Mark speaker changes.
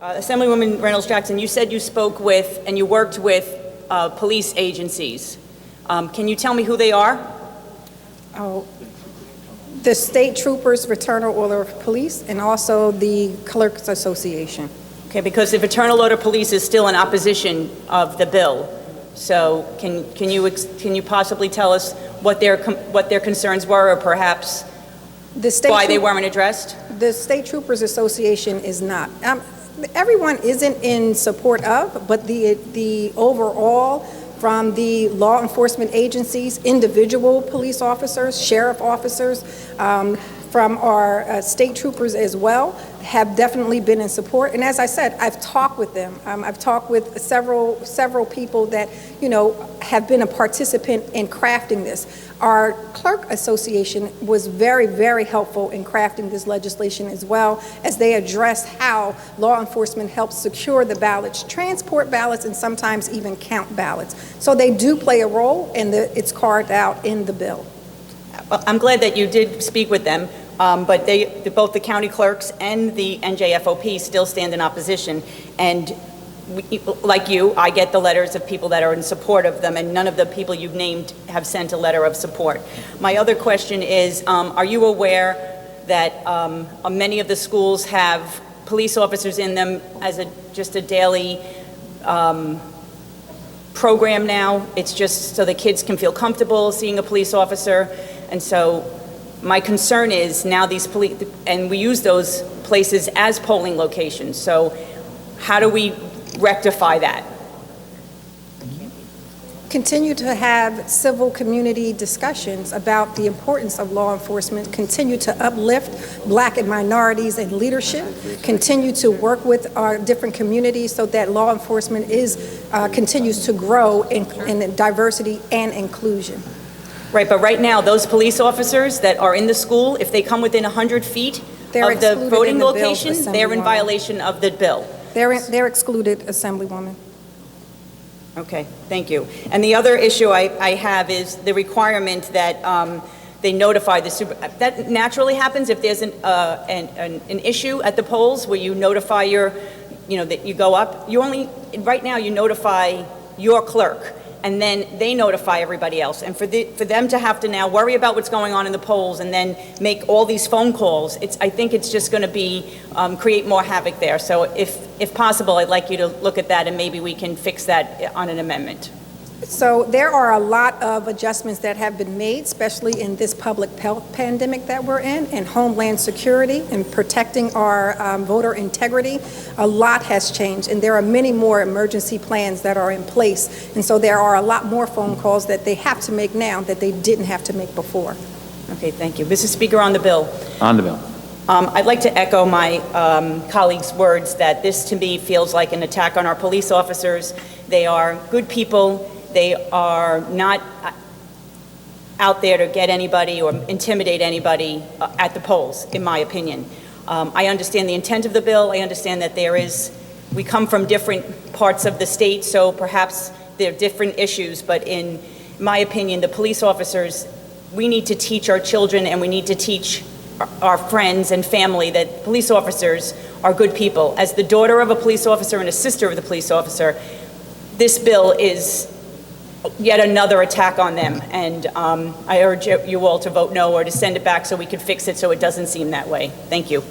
Speaker 1: Assemblywoman Reynolds-Jackson, you said you spoke with and you worked with police agencies. Can you tell me who they are?
Speaker 2: Oh, the State Troopers Fraternal Order of Police and also the Clerks Association.
Speaker 1: Okay, because the Fraternal Order of Police is still in opposition of the bill. So can you possibly tell us what their concerns were, or perhaps why they weren't addressed?
Speaker 2: The State Troopers Association is not. Everyone isn't in support of, but the overall, from the law enforcement agencies, individual police officers, sheriff officers, from our state troopers as well, have definitely been in support. And as I said, I've talked with them. I've talked with several people that, you know, have been a participant in crafting this. Our clerk association was very, very helpful in crafting this legislation as well, as they address how law enforcement helps secure the ballots, transport ballots, and sometimes even count ballots. So they do play a role, and it's carved out in the bill.
Speaker 1: Well, I'm glad that you did speak with them, but both the county clerks and the NJFOP still stand in opposition. And like you, I get the letters of people that are in support of them, and none of the people you've named have sent a letter of support. My other question is, are you aware that many of the schools have police officers in them as just a daily program now? It's just so the kids can feel comfortable seeing a police officer. And so my concern is now these police, and we use those places as polling locations. So how do we rectify that?
Speaker 2: Continue to have civil community discussions about the importance of law enforcement, continue to uplift Black and minorities in leadership, continue to work with our different communities so that law enforcement continues to grow in diversity and inclusion.
Speaker 1: Right, but right now, those police officers that are in the school, if they come within 100 feet of the voting location, they're in violation of the bill.
Speaker 2: They're excluded, Assemblywoman.
Speaker 1: Okay, thank you. And the other issue I have is the requirement that they notify the that naturally happens if there's an issue at the polls where you notify that you go up. Right now you notify your clerk, and then they notify everybody else. And for them to have to now worry about what's going on in the polls and then make all these phone calls, I think it's just going to create more havoc there. So if possible, I'd like you to look at that, and maybe we can fix that on an amendment.
Speaker 2: So there are a lot of adjustments that have been made, especially in this public health pandemic that we're in, and homeland security and protecting our voter integrity. A lot has changed, and there are many more emergency plans that are in place. And so there are a lot more phone calls that they have to make now that they didn't have to make before.
Speaker 1: Okay, thank you. Mr. Speaker, on the bill.
Speaker 3: On the bill.
Speaker 1: I'd like to echo my colleague's words that this, to me, feels like an attack on our police officers. They are good people. They are not out there to get anybody or intimidate anybody at the polls, in my opinion. I understand the intent of the bill. I understand that we come from different parts of the state, so perhaps there are different issues, but in my opinion, the police officers, we need to teach our children and we need to teach our friends and family that police officers are good people. As the daughter of a police officer and a sister of the police officer, this bill is yet another attack on them, and I urge you all to vote no or to send it back so we can fix it so it doesn't seem that way. Thank you.